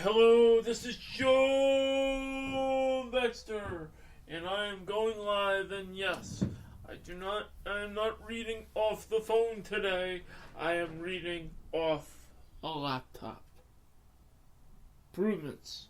Hello, this is Joe Baxter, and I am going live, and yes, I am not reading off the phone today, I am reading off a laptop. Improvements.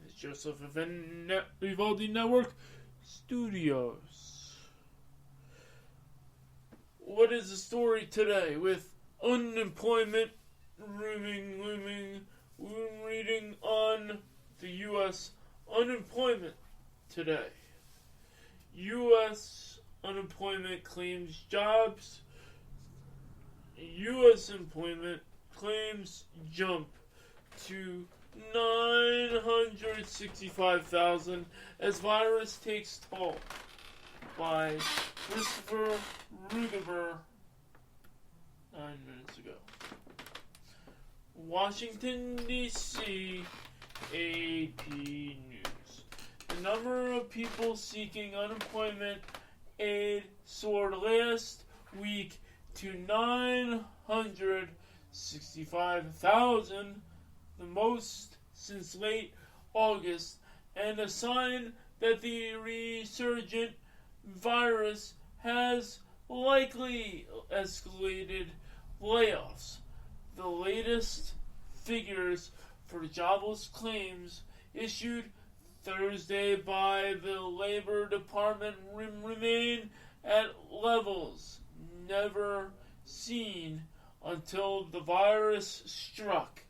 It's Joseph Vivaldi Network Studios. What is the story today with unemployment looming? We're reading on the U.S. unemployment today. U.S. unemployment claims jobs. U.S. employment claims jump to 965,000 as virus takes toll, by Christopher Rugaber 9 minutes ago. Washington, D.C., AP News. The number of people seeking unemployment aid soared last week to 965,000, the most since late August, and a sign that the resurgent virus has likely escalated layoffs. The latest figures for jobless claims issued Thursday by the Labor Department remain at levels never seen until the virus struck.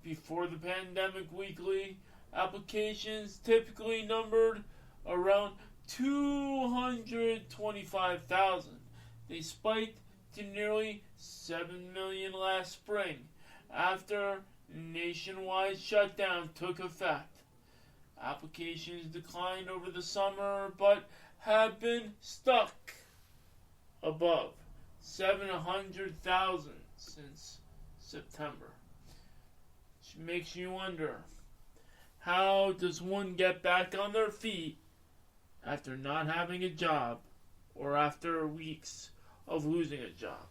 Before the pandemic, weekly applications typically numbered around 225,000. They spiked to nearly 7 million last spring after nationwide shutdown took effect. Applications declined over the summer but have been stuck above 700,000 since September. Which makes you wonder, how does one get back on their feet after not having a job or after weeks of losing a job?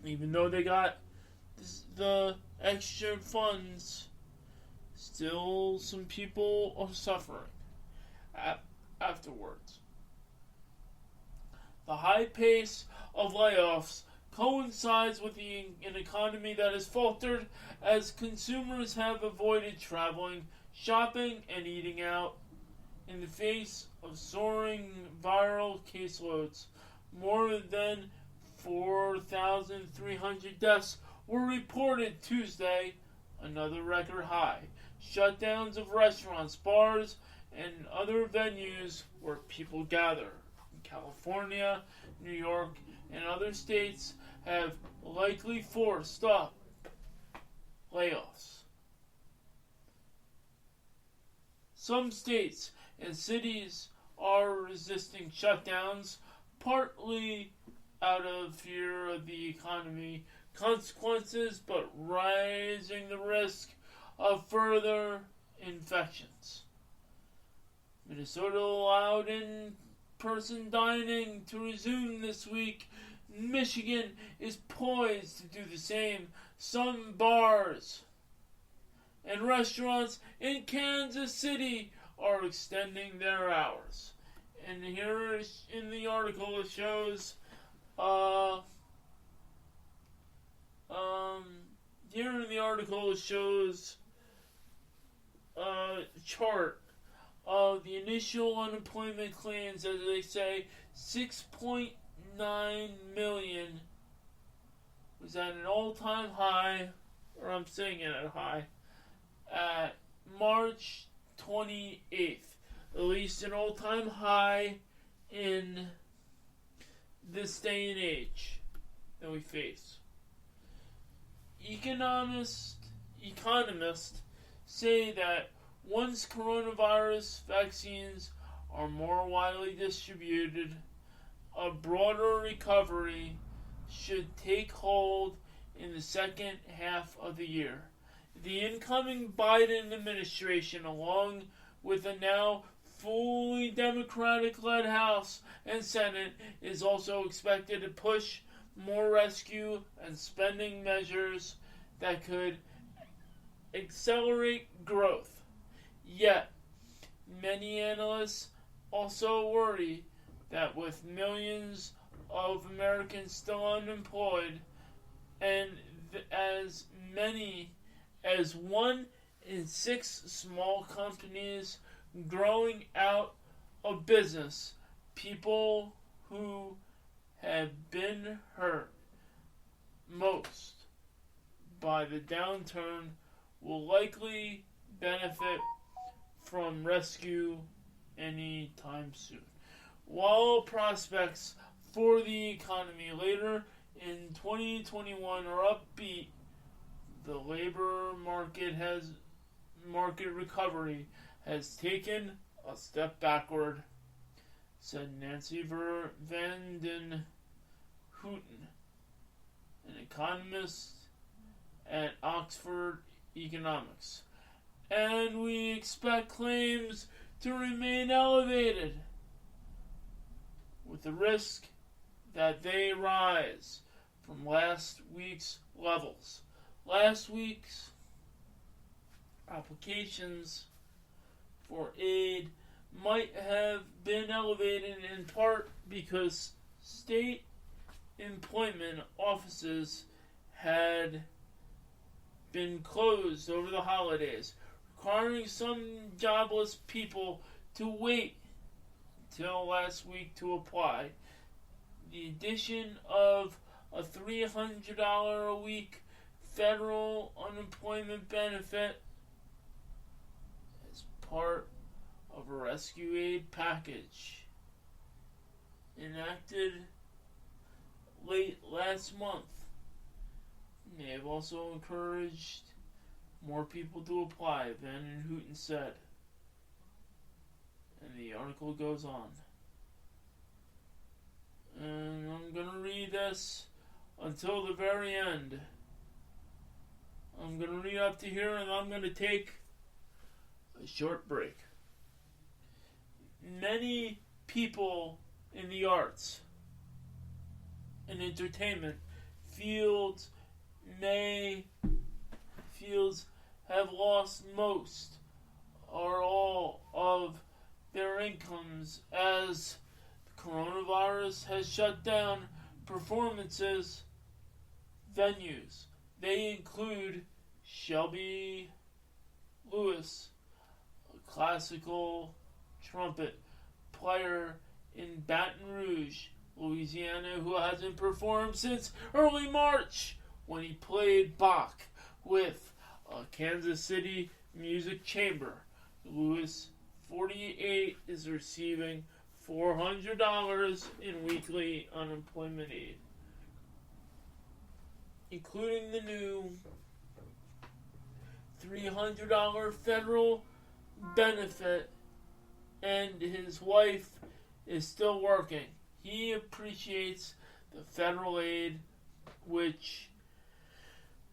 Even though they got the extra funds, still some people are suffering afterwards. The high pace of layoffs coincides with an economy that has faltered as consumers have avoided traveling, shopping, and eating out. In the face of soaring viral caseloads, more than 4,300 deaths were reported Tuesday, another record high. Shutdowns of restaurants, bars, and other venues where people gather in California, New York, and other states have likely forced up layoffs. Some states and cities are resisting shutdowns, partly out of fear of the economy consequences, but raising the risk of further infections. Minnesota allowed in-person dining to resume this week. Michigan is poised to do the same. Some bars and restaurants in Kansas City are extending their hours. And here in the article it shows a chart of the initial unemployment claims, as they say. 6.9 million was at an all-time high, or I'm saying it at high, at March 28th. At least an all-time high in this day and age that we face. Economists say that once coronavirus vaccines are more widely distributed, a broader recovery should take hold in the second half of the year. The incoming Biden administration, along with a now fully Democratic-led House and Senate, is also expected to push more rescue and spending measures that could accelerate growth. Yet, many analysts also worry that with millions of Americans still unemployed and as many as 1 in 6 small companies growing out of business, people who have been hurt most by the downturn will likely benefit from rescue anytime soon. While prospects for the economy later in 2021 are upbeat, the labor market recovery has taken a step backward, said Nancy van den Houten, an economist at Oxford Economics. And we expect claims to remain elevated, with the risk that they rise from last week's levels. Last week's applications for aid might have been elevated in part because state employment offices had been closed over the holidays, requiring some jobless people to wait till last week to apply. The addition of a $300 a week federal unemployment benefit as part of a rescue aid package enacted late last month. They have also encouraged more people to apply, Van Houten said. And the article goes on. And I'm going to read this until the very end. I'm going to read up to here and I'm going to take a short break. Many people in the arts and entertainment fields have lost most or all of their incomes as the coronavirus has shut down performances venues. They include Shelby Lewis, a classical trumpet player in Baton Rouge, Louisiana, who hasn't performed since early March when he played Bach with a Kansas City Music Chamber. Lewis, 48, is receiving $400 in weekly unemployment aid, including the new $300 federal benefit, and his wife is still working. He appreciates the federal aid, which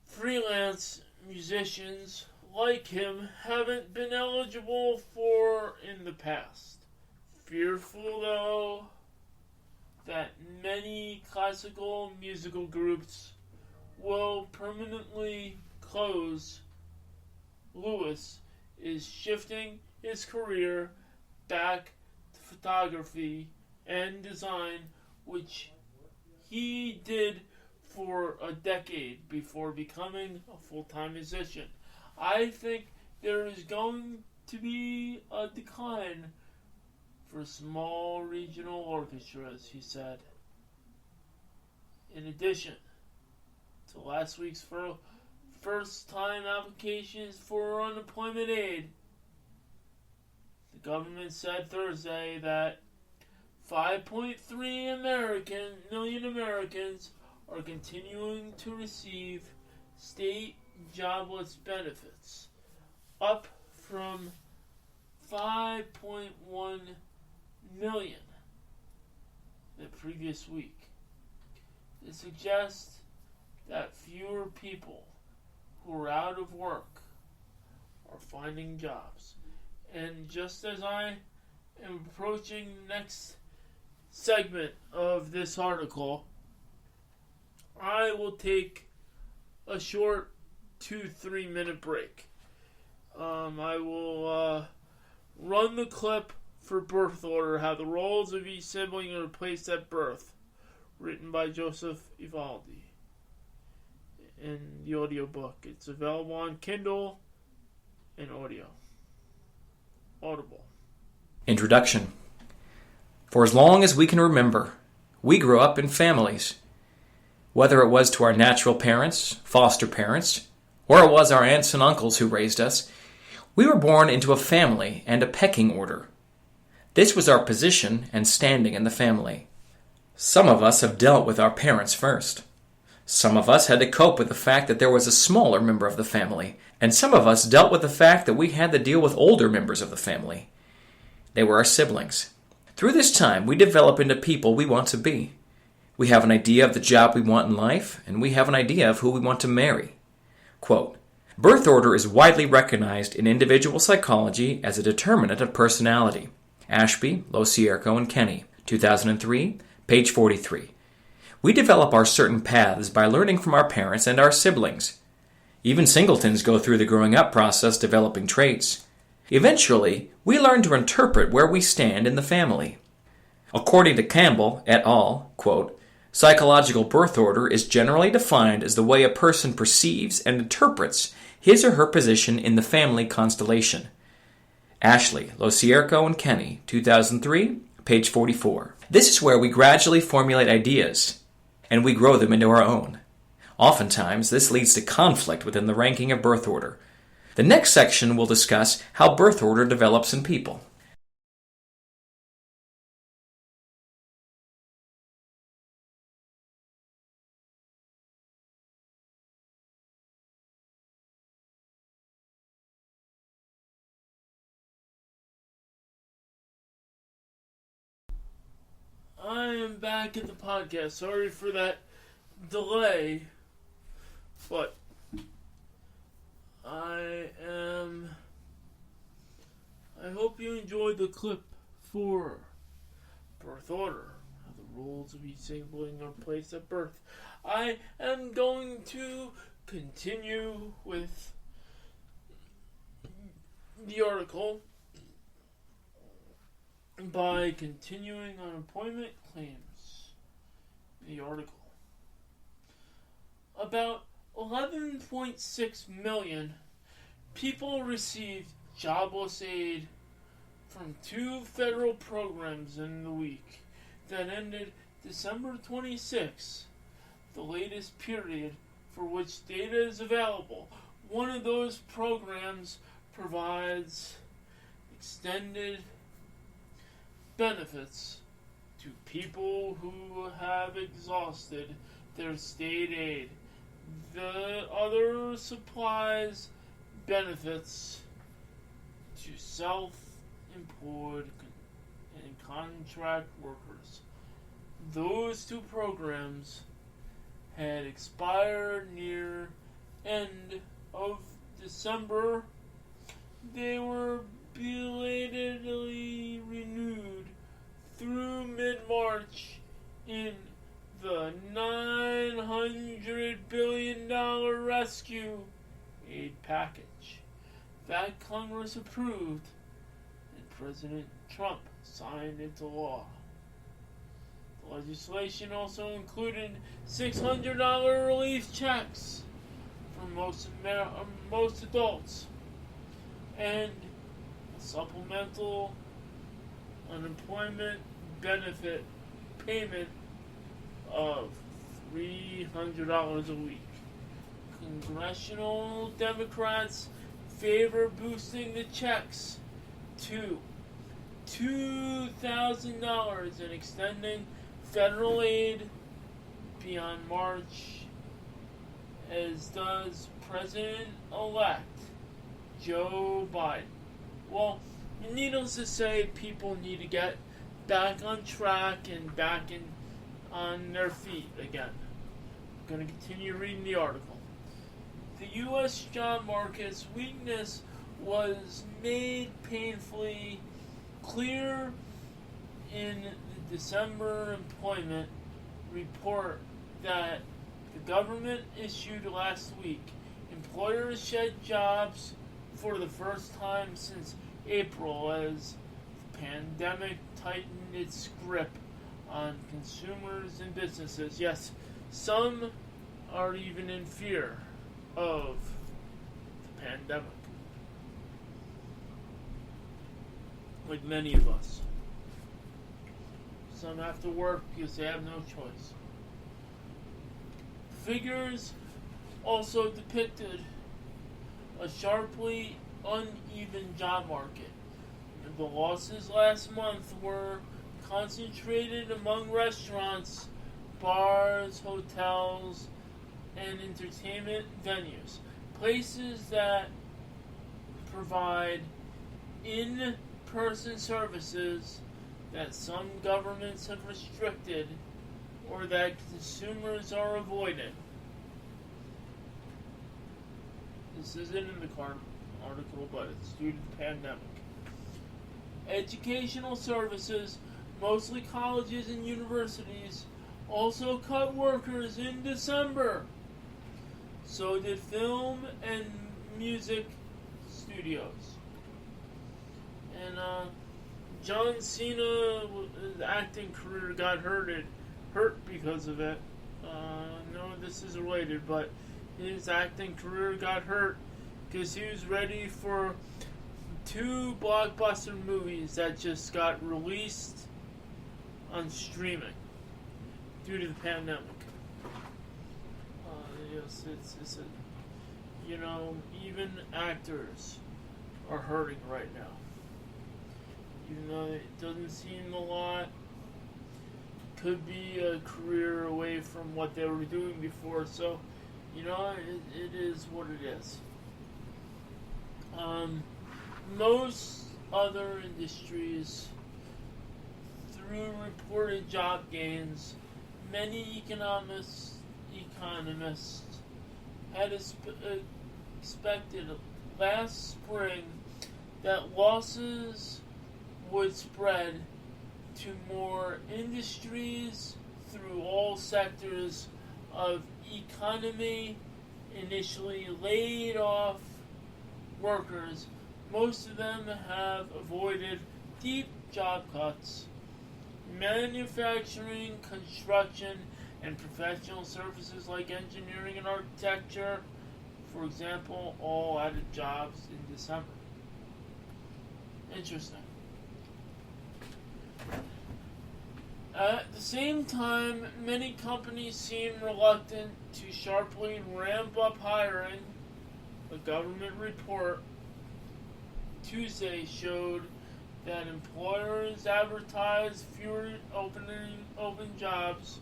freelance musicians like him haven't been eligible for in the past. Fearful, though, that many classical musical groups will permanently close, Lewis is shifting his career back to photography and design, which he did for a decade before becoming a full-time musician. I think there is going to be a decline for small regional orchestras, he said. In addition to last week's first-time applications for unemployment aid, the government said Thursday that 5.3 million Americans are continuing to receive state jobless benefits, up from 5.1 million the previous week. It suggests that fewer people who are out of work are finding jobs. And just as I am approaching the next segment of this article, I will take a short 2-3 minute break. I will run the clip for birth order, how the roles of each sibling are placed at birth, written by Joseph Evaldi in the audiobook. It's available on Kindle and Audible. Introduction. For as long as we can remember, we grew up in families. Whether it was to our natural parents, foster parents, or it was our aunts and uncles who raised us, we were born into a family and a pecking order. This was our position and standing in the family. Some of us have dealt with our parents first. Some of us had to cope with the fact that there was a smaller member of the family, and some of us dealt with the fact that we had to deal with older members of the family. They were our siblings. Through this time, we develop into people we want to be. We have an idea of the job we want in life, and we have an idea of who we want to marry. Quote, birth order is widely recognized in individual psychology as a determinant of personality. Ashby, Locierco, and Kenny, 2003, page 43. We develop our certain paths by learning from our parents and our siblings. Even singletons go through the growing up process developing traits. Eventually, we learn to interpret where we stand in the family. According to Campbell et al., quote, psychological birth order is generally defined as the way a person perceives and interprets his or her position in the family constellation. Ashley, Locierco, and Kenny, 2003, page 44. This is where we gradually formulate ideas, and we grow them into our own. Oftentimes, this leads to conflict within the ranking of birth order. The next section will discuss how birth order develops in people. I am back at the podcast. Sorry for that delay, but I hope you enjoyed the clip for birth order, how the roles of each sibling are placed at birth. I am going to continue with the article by continuing unemployment claims. The article. About 11.6 million people received jobless aid from two federal programs in the week that ended December 26, the latest period for which data is available. One of those programs provides extended benefits to people who have exhausted their state aid. The other supplies benefits to self-employed and contract workers. Those two programs had expired near end of December. They were belatedly renewed through mid-March in the $900 billion rescue aid package that Congress approved and President Trump signed into law. The legislation also included $600 relief checks for most adults and a supplemental unemployment benefit payment of $300 a week. Congressional Democrats favor boosting the checks to $2,000 and extending federal aid beyond March, as does President-elect Joe Biden. Well, needless to say, people need to get back on track and back on their feet again. I'm going to continue reading the article. The U.S. job market's weakness was made painfully clear in the December employment report that the government issued last week. Employers shed jobs for the first time since April as the pandemic tightened its grip on consumers and businesses. Yes, some are even in fear of the pandemic, like many of us. Some have to work because they have no choice. Figures also depicted a sharply uneven job market. The losses last month were concentrated among restaurants, bars, hotels, and entertainment venues, places that provide in-person services that some governments have restricted or that consumers are avoiding. This isn't in the article, but it's due to the pandemic. Educational services, mostly colleges and universities, also cut workers in December. So did film and music studios. And John Cena's acting career got hurt because of it. No, this is related, but his acting career got hurt because he was ready for 2 blockbuster movies that just got released on streaming due to the pandemic. Yes, it's even actors are hurting right now. Even though it doesn't seem a lot, could be a career away from what they were doing before. So, it is what it is. Most other industries, through reported job gains, many economists had expected last spring that losses would spread to more industries through all sectors of economy, initially laid off workers. Most of them have avoided deep job cuts. Manufacturing, construction, and professional services like engineering and architecture, for example, all added jobs in December. Interesting. At the same time, many companies seem reluctant to sharply ramp up hiring. A government report Tuesday showed that employers advertised fewer open jobs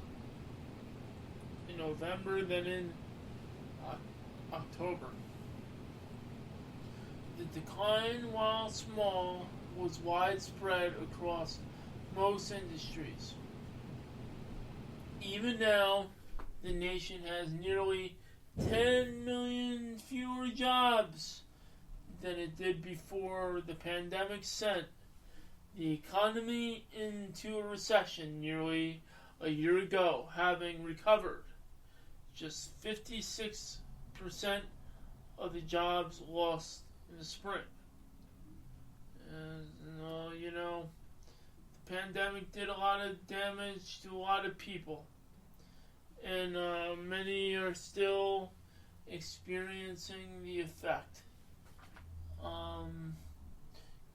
in November than in October. The decline, while small, was widespread across most industries. Even now, the nation has nearly 10 million fewer jobs than it did before the pandemic sent the economy into a recession nearly a year ago, having recovered just 56% of the jobs lost in the spring. The pandemic did a lot of damage to a lot of people, and many are still experiencing the effect.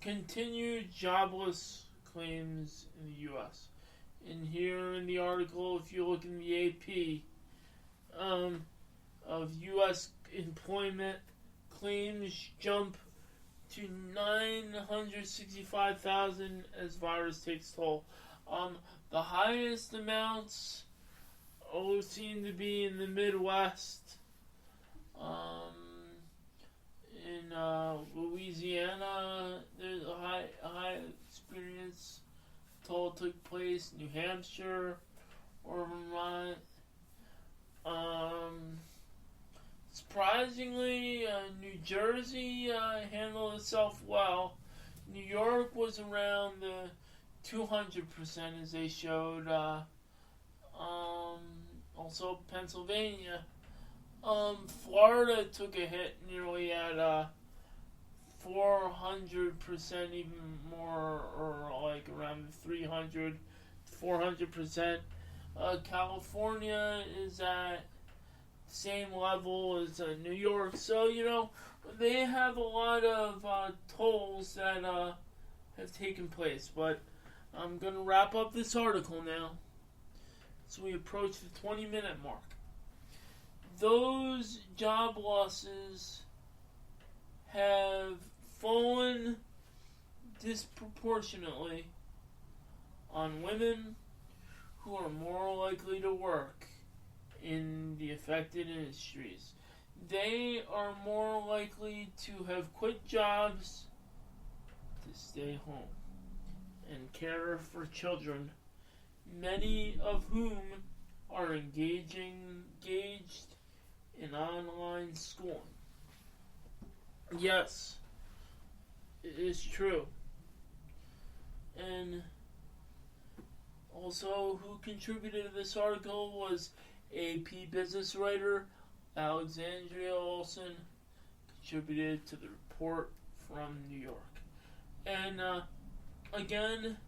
Continued jobless claims in the U.S. And here in the article, if you look in the AP, of U.S. employment claims jump to 965,000 as virus takes toll. The highest amounts seem to be in the Midwest. In Louisiana, there's a high experience toll took place. New Hampshire or Vermont. Surprisingly, New Jersey handled itself well. New York was around the 200% as they showed. Also Pennsylvania. Florida took a hit nearly at 400%, even more, or like around 300, 400%. California is at same level as New York, so they have a lot of tolls that have taken place. But I'm gonna wrap up this article now, so we approach the 20-minute mark. Those job losses have fallen disproportionately on women who are more likely to work in the affected industries. They are more likely to have quit jobs to stay home and care for children, many of whom are engaged in online schooling. Yes, it is true. And also, who contributed to this article was AP business writer Alexandria Olsen, contributed to the report from New York. And again,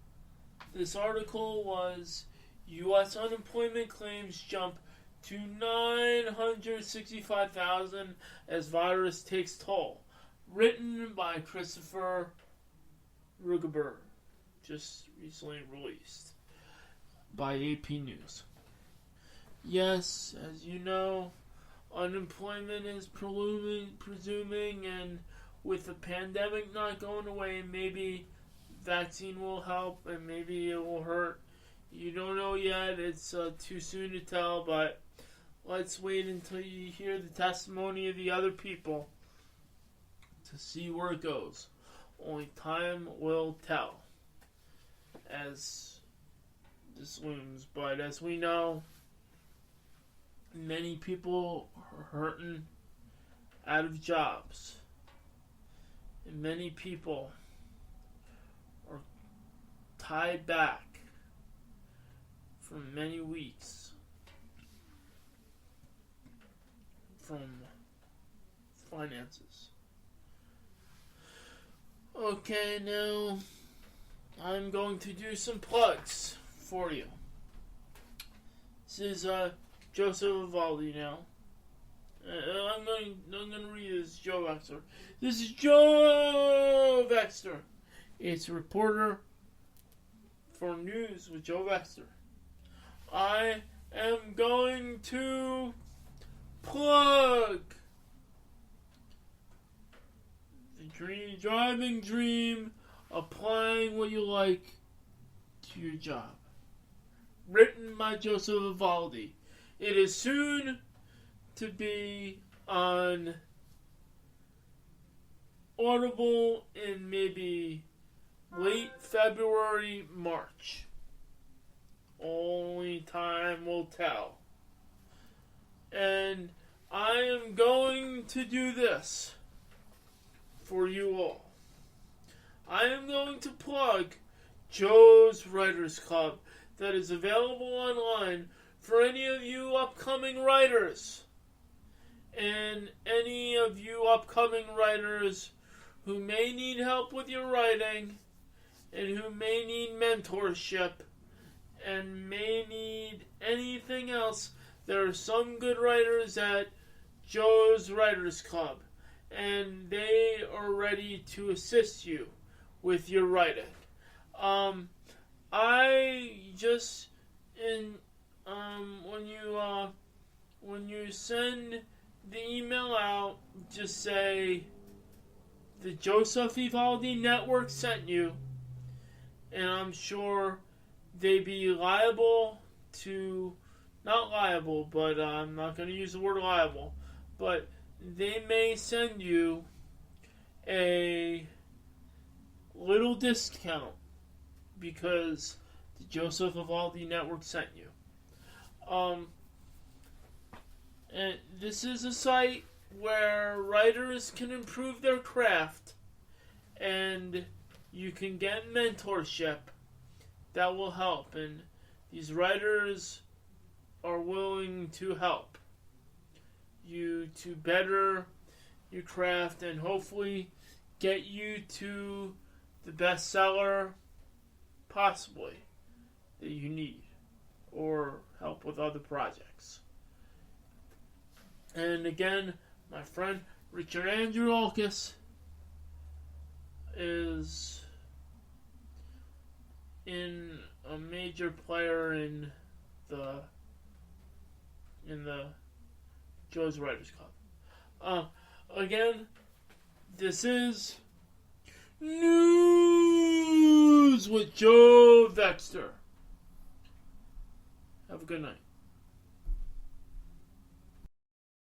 this article was U.S. unemployment claims jump to 965,000 as virus takes toll. Written by Christopher Rugaber, just recently released by AP News. Yes, as you know, unemployment is presuming, and with the pandemic not going away, maybe vaccine will help and maybe it will hurt. You don't know yet. It's too soon to tell, but let's wait until you hear the testimony of the other people to see where it goes. Only time will tell as this looms. But as we know, many people are hurting out of jobs. And many people are tied back for many weeks from finances. Okay, now I'm going to do some plugs for you. This is Joseph Vivaldi now. I'm going to read this, Joe Vexter. This is Joe Vexter. It's a reporter for news with Joe Vexter. I am going to plug the driving dream, applying what you like to your job. Written by Joseph Vivaldi. It is soon to be on Audible in maybe late February, March. Only time will tell. And I am going to do this for you all. I am going to plug Joe's Writers Club that is available online for any of you upcoming writers. And any of you upcoming writers who may need help with your writing and who may need mentorship and may need anything else, there are some good writers at Joe's Writers Club, and they are ready to assist you with your writing. When you send the email out, just say the Joseph Vivaldi Network sent you, and I'm sure they'd be liable to, not liable, but I'm not going to use the word liable, but they may send you a little discount because the Joseph Vivaldi Network sent you. And this is a site where writers can improve their craft and you can get mentorship that will help, and these writers are willing to help you to better your craft and hopefully get you to the bestseller possibly that you need, or help with other projects. And again, my friend Richard Andreolkis is a major player in the Joe's Writers Club. Again, this is News with Joe Vexter. Have a good night.